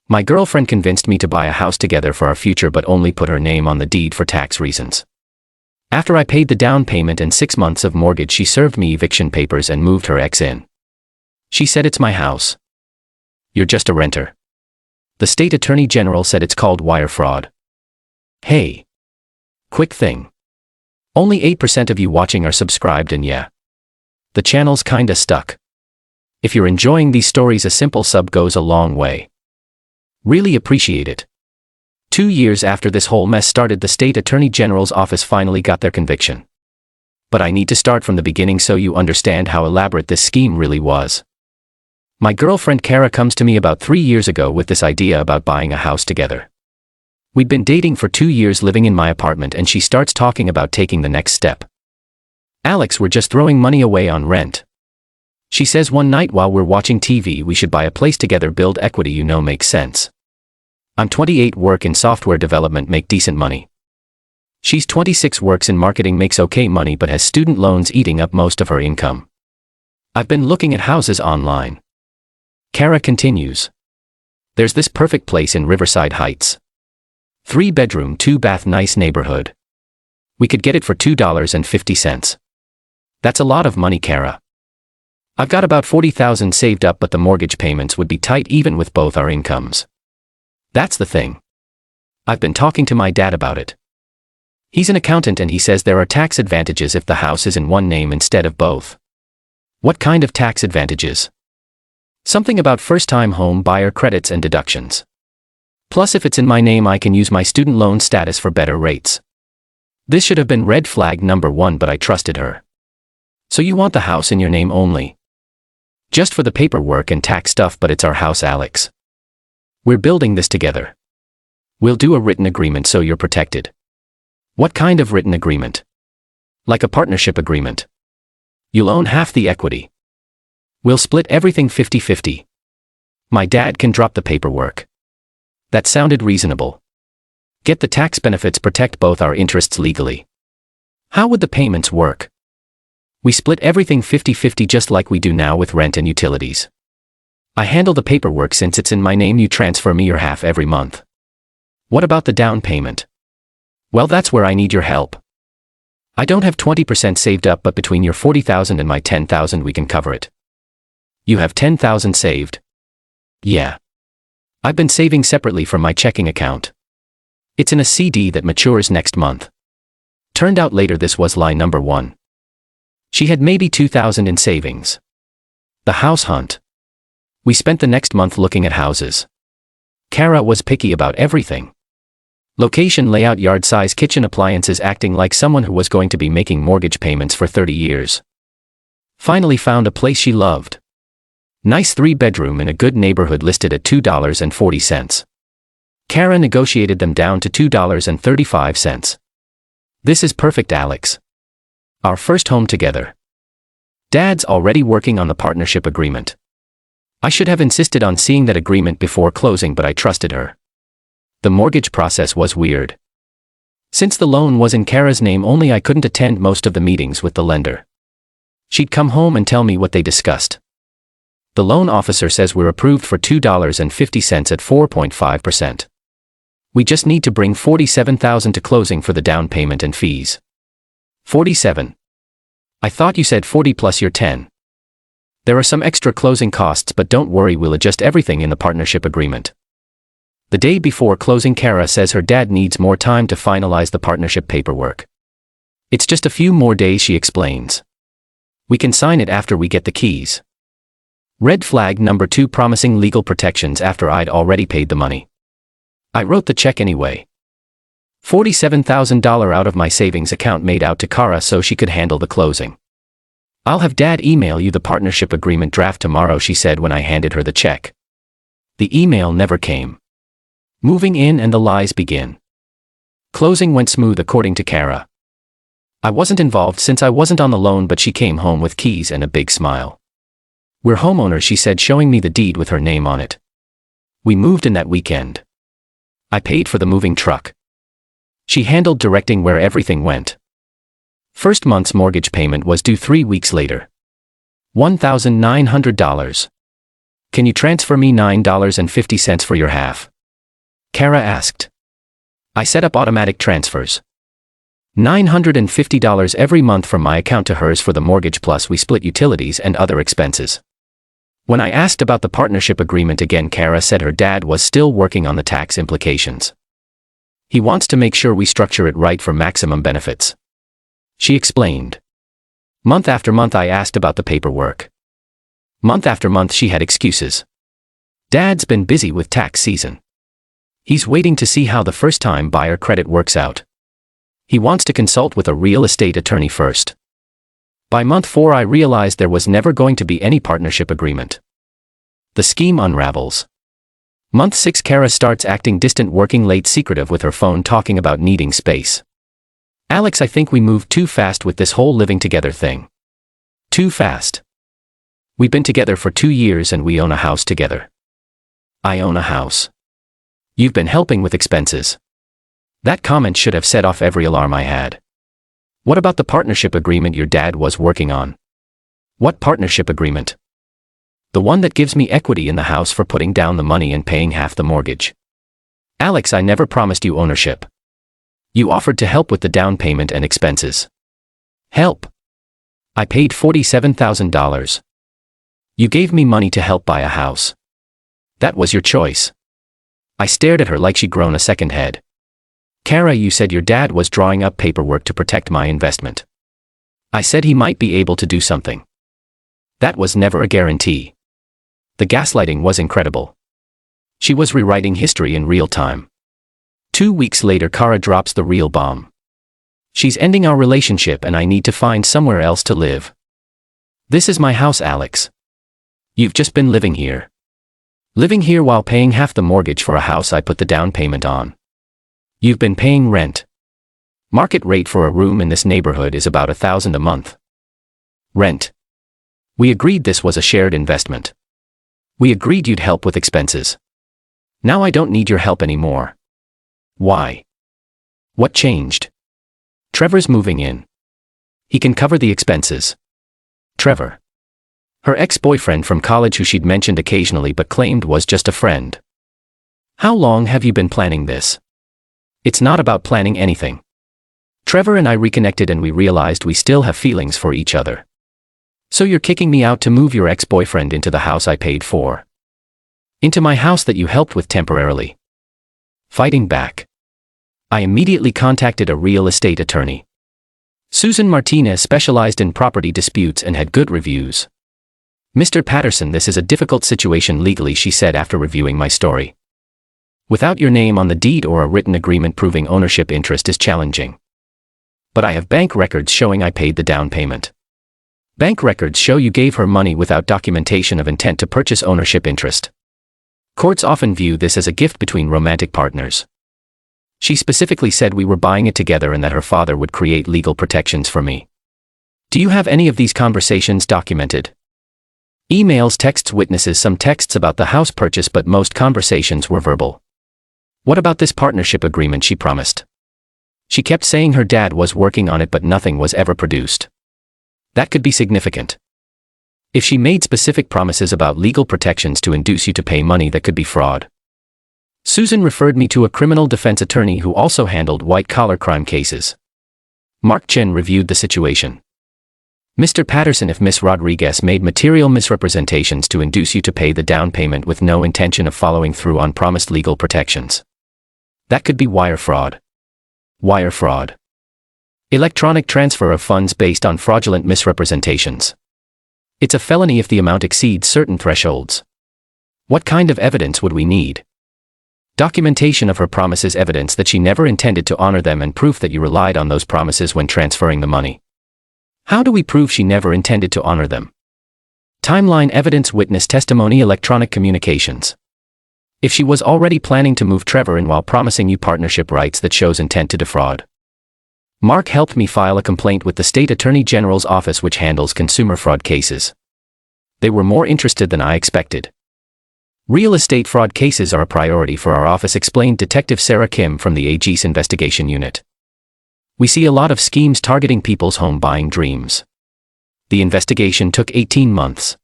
My girlfriend convinced me to buy a house together for our future but only put her name on the deed for tax reasons. After I paid the down payment and 6 months of mortgage, she served me eviction papers and moved her ex in. She said it's my house. You're just a renter. The state attorney general said it's called wire fraud. Hey. Quick thing. Only 8% of you watching are subscribed, and yeah, the channel's kinda stuck. If you're enjoying these stories, a simple sub goes a long way. Really appreciate it. 2 years after this whole mess started, the state attorney general's office finally got their conviction. But I need to start from the beginning so you understand how elaborate this scheme really was. My girlfriend Kara comes to me about 3 years ago with this idea about buying a house together. We'd been dating for 2 years, living in my apartment, and she starts talking about taking the next step. Alex, we're just throwing money away on rent. She says one night while we're watching TV we should buy a place together, build equity, makes sense. I'm 28, work in software development, make decent money. She's 26, works in marketing, makes okay money but has student loans eating up most of her income. I've been looking at houses online. Kara continues. There's this perfect place in Riverside Heights. 3-bedroom, 2-bath, nice neighborhood. We could get it for $2.50. That's a lot of money, Kara. I've got about $40,000 saved up, but the mortgage payments would be tight even with both our incomes. That's the thing. I've been talking to my dad about it. He's an accountant and he says there are tax advantages if the house is in one name instead of both. What kind of tax advantages? Something about first-time home buyer credits and deductions. Plus, if it's in my name, I can use my student loan status for better rates. This should have been red flag number 1, but I trusted her. So you want the house in your name only? Just for the paperwork and tax stuff, but it's our house, Alex. We're building this together. We'll do a written agreement so you're protected. What kind of written agreement? Like a partnership agreement. You'll own half the equity. We'll split everything 50-50. My dad can drop the paperwork. That sounded reasonable. Get the tax benefits, protect both our interests legally. How would the payments work? We split everything 50-50 just like we do now with rent and utilities. I handle the paperwork since it's in my name, you transfer me your half every month. What about the down payment? Well, that's where I need your help. I don't have 20% saved up, but between your $40,000 and my $10,000 we can cover it. You have $10,000 saved? Yeah. I've been saving separately from my checking account. It's in a CD that matures next month. Turned out later this was lie number 1. She had maybe $2,000 in savings. The house hunt. We spent the next month looking at houses. Kara was picky about everything. Location, layout, yard size, kitchen, appliances, acting like someone who was going to be making mortgage payments for 30 years. Finally found a place she loved. Nice 3-bedroom in a good neighborhood, listed at $2.40. Kara negotiated them down to $2.35. This is perfect, Alex. Our first home together. Dad's already working on the partnership agreement. I should have insisted on seeing that agreement before closing, but I trusted her. The mortgage process was weird. Since the loan was in Kara's name only, I couldn't attend most of the meetings with the lender. She'd come home and tell me what they discussed. The loan officer says we're approved for $2.50 at 4.5%. We just need to bring $47,000 to closing for the down payment and fees. 47. I thought you said 40 plus your 10. There are some extra closing costs, but don't worry, we'll adjust everything in the partnership agreement. The day before closing, Kara says her dad needs more time to finalize the partnership paperwork. It's just a few more days, she explains. We can sign it after we get the keys. Red flag number 2, promising legal protections after I'd already paid the money. I wrote the check anyway. $47,000 out of my savings account made out to Kara so she could handle the closing. I'll have Dad email you the partnership agreement draft tomorrow, she said when I handed her the check. The email never came. Moving in and the lies begin. Closing went smooth according to Kara. I wasn't involved since I wasn't on the loan, but she came home with keys and a big smile. We're homeowners, she said, showing me the deed with her name on it. We moved in that weekend. I paid for the moving truck. She handled directing where everything went. First month's mortgage payment was due 3 weeks later. $1,900. Can you transfer me $9.50 for your half? Kara asked. I set up automatic transfers. $950 every month from my account to hers for the mortgage, plus we split utilities and other expenses. When I asked about the partnership agreement again, Kara said her dad was still working on the tax implications. He wants to make sure we structure it right for maximum benefits. She explained. Month after month I asked about the paperwork. Month after month she had excuses. Dad's been busy with tax season. He's waiting to see how the first-time buyer credit works out. He wants to consult with a real estate attorney first. By month 4 I realized there was never going to be any partnership agreement. The scheme unravels. Month 6 Kara starts acting distant, working late, secretive with her phone, talking about needing space. Alex, I think we moved too fast with this whole living together thing. Too fast. We've been together for 2 years and we own a house together. I own a house. You've been helping with expenses. That comment should have set off every alarm I had. What about the partnership agreement your dad was working on? What partnership agreement? The one that gives me equity in the house for putting down the money and paying half the mortgage. Alex, I never promised you ownership. You offered to help with the down payment and expenses. Help? I paid $47,000. You gave me money to help buy a house. That was your choice. I stared at her like she'd grown a second head. Kara, you said your dad was drawing up paperwork to protect my investment. I said he might be able to do something. That was never a guarantee. The gaslighting was incredible. She was rewriting history in real time. 2 weeks later, Kara drops the real bomb. She's ending our relationship and I need to find somewhere else to live. This is my house, Alex. You've just been living here. Living here while paying half the mortgage for a house I put the down payment on. You've been paying rent. Market rate for a room in this neighborhood is about $1,000 a month. Rent. We agreed this was a shared investment. We agreed you'd help with expenses. Now I don't need your help anymore. Why? What changed? Trevor's moving in. He can cover the expenses. Trevor. Her ex-boyfriend from college who she'd mentioned occasionally but claimed was just a friend. How long have you been planning this? It's not about planning anything. Trevor and I reconnected and we realized we still have feelings for each other. So you're kicking me out to move your ex-boyfriend into the house I paid for? Into my house that you helped with temporarily? Fighting back. I immediately contacted a real estate attorney. Susan Martinez specialized in property disputes and had good reviews. Mr. Patterson, this is a difficult situation legally, she said after reviewing my story. Without your name on the deed or a written agreement proving ownership interest is challenging. But I have bank records showing I paid the down payment. Bank records show you gave her money without documentation of intent to purchase ownership interest. Courts often view this as a gift between romantic partners. She specifically said we were buying it together and that her father would create legal protections for me. Do you have any of these conversations documented? Emails, texts, witnesses, some texts about the house purchase, but most conversations were verbal. What about this partnership agreement she promised? She kept saying her dad was working on it but nothing was ever produced. That could be significant. If she made specific promises about legal protections to induce you to pay money, that could be fraud. Susan referred me to a criminal defense attorney who also handled white-collar crime cases. Mark Chen reviewed the situation. Mr. Patterson, if Ms. Rodriguez made material misrepresentations to induce you to pay the down payment with no intention of following through on promised legal protections, that could be wire fraud. Wire fraud. Electronic transfer of funds based on fraudulent misrepresentations. It's a felony if the amount exceeds certain thresholds. What kind of evidence would we need? Documentation of her promises, evidence that she never intended to honor them, and proof that you relied on those promises when transferring the money. How do we prove she never intended to honor them? Timeline, evidence, witness testimony, electronic communications. If she was already planning to move Trevor in while promising you partnership rights, that shows intent to defraud. Mark helped me file a complaint with the State Attorney General's office, which handles consumer fraud cases. They were more interested than I expected. Real estate fraud cases are a priority for our office, explained Detective Sarah Kim from the AG's investigation unit. We see a lot of schemes targeting people's home buying dreams. The investigation took 18 months.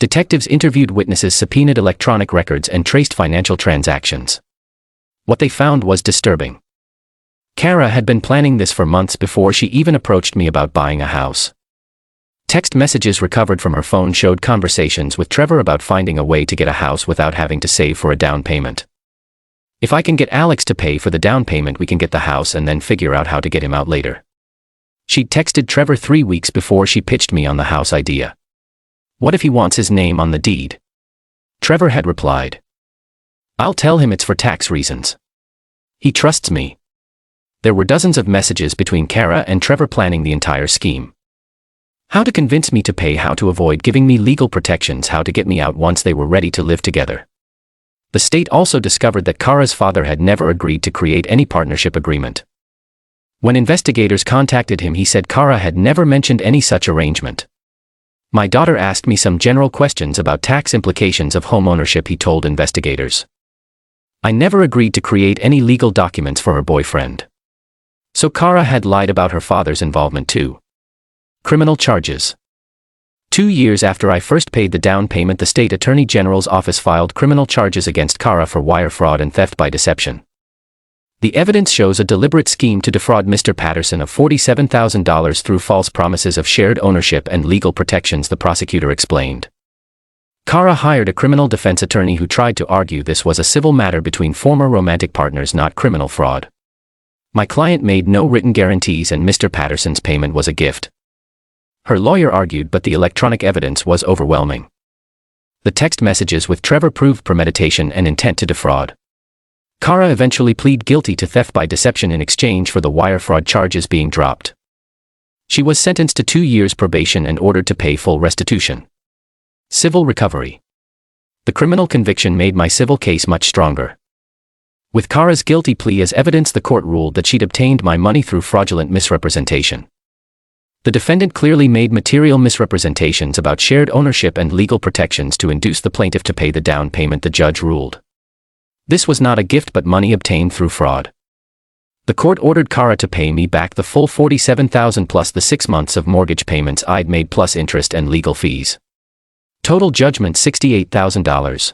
Detectives interviewed witnesses, subpoenaed electronic records, and traced financial transactions. What they found was disturbing. Kara had been planning this for months before she even approached me about buying a house. Text messages recovered from her phone showed conversations with Trevor about finding a way to get a house without having to save for a down payment. "If I can get Alex to pay for the down payment, we can get the house and then figure out how to get him out later." She'd texted Trevor 3 weeks before she pitched me on the house idea. "What if he wants his name on the deed?" Trevor had replied. "I'll tell him it's for tax reasons. He trusts me." There were dozens of messages between Kara and Trevor planning the entire scheme. How to convince me to pay, how to avoid giving me legal protections, how to get me out once they were ready to live together. The state also discovered that Kara's father had never agreed to create any partnership agreement. When investigators contacted him, he said Kara had never mentioned any such arrangement. "My daughter asked me some general questions about tax implications of homeownership," he told investigators. "I never agreed to create any legal documents for her boyfriend." So Kara had lied about her father's involvement too. Criminal charges. 2 years after I first paid the down payment, the State Attorney General's office filed criminal charges against Kara for wire fraud and theft by deception. The evidence shows a deliberate scheme to defraud Mr. Patterson of $47,000 through false promises of shared ownership and legal protections, the prosecutor explained. Kara hired a criminal defense attorney who tried to argue this was a civil matter between former romantic partners, not criminal fraud. "My client made no written guarantees and Mr. Patterson's payment was a gift," her lawyer argued, but the electronic evidence was overwhelming. The text messages with Trevor proved premeditation and intent to defraud. Kara eventually pleaded guilty to theft by deception in exchange for the wire fraud charges being dropped. She was sentenced to 2 years probation and ordered to pay full restitution. Civil recovery. The criminal conviction made my civil case much stronger. With Kara's guilty plea as evidence, the court ruled that she'd obtained my money through fraudulent misrepresentation. The defendant clearly made material misrepresentations about shared ownership and legal protections to induce the plaintiff to pay the down payment, the judge ruled. This was not a gift but money obtained through fraud. The court ordered Kara to pay me back the full $47,000 plus the 6 months of mortgage payments I'd made plus interest and legal fees. Total judgment $68,000.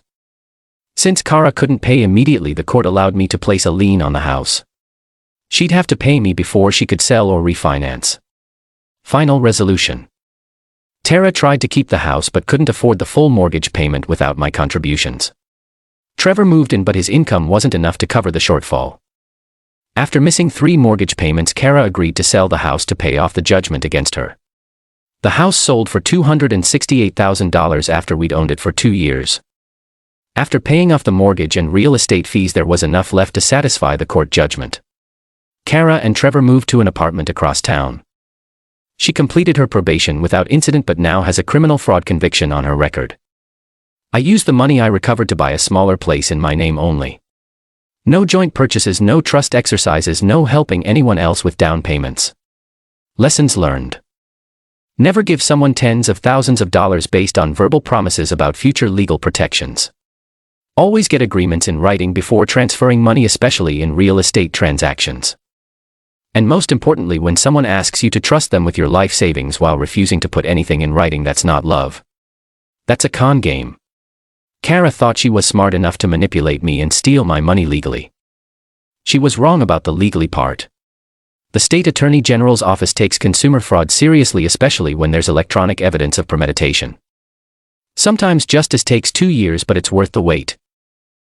Since Kara couldn't pay immediately, the court allowed me to place a lien on the house. She'd have to pay me before she could sell or refinance. Final resolution. Tara tried to keep the house but couldn't afford the full mortgage payment without my contributions. Trevor moved in, but his income wasn't enough to cover the shortfall. After missing 3 mortgage payments, Kara agreed to sell the house to pay off the judgment against her. The house sold for $268,000 after we'd owned it for 2 years. After paying off the mortgage and real estate fees, there was enough left to satisfy the court judgment. Kara and Trevor moved to an apartment across town. She completed her probation without incident but now has a criminal fraud conviction on her record. I used the money I recovered to buy a smaller place in my name only. No joint purchases, no trust exercises, no helping anyone else with down payments. Lessons learned. Never give someone tens of thousands of dollars based on verbal promises about future legal protections. Always get agreements in writing before transferring money, especially in real estate transactions. And most importantly, when someone asks you to trust them with your life savings while refusing to put anything in writing, that's not love. That's a con game. Kara thought she was smart enough to manipulate me and steal my money legally. She was wrong about the legally part. The State Attorney General's office takes consumer fraud seriously, especially when there's electronic evidence of premeditation. Sometimes justice takes 2 years, but it's worth the wait.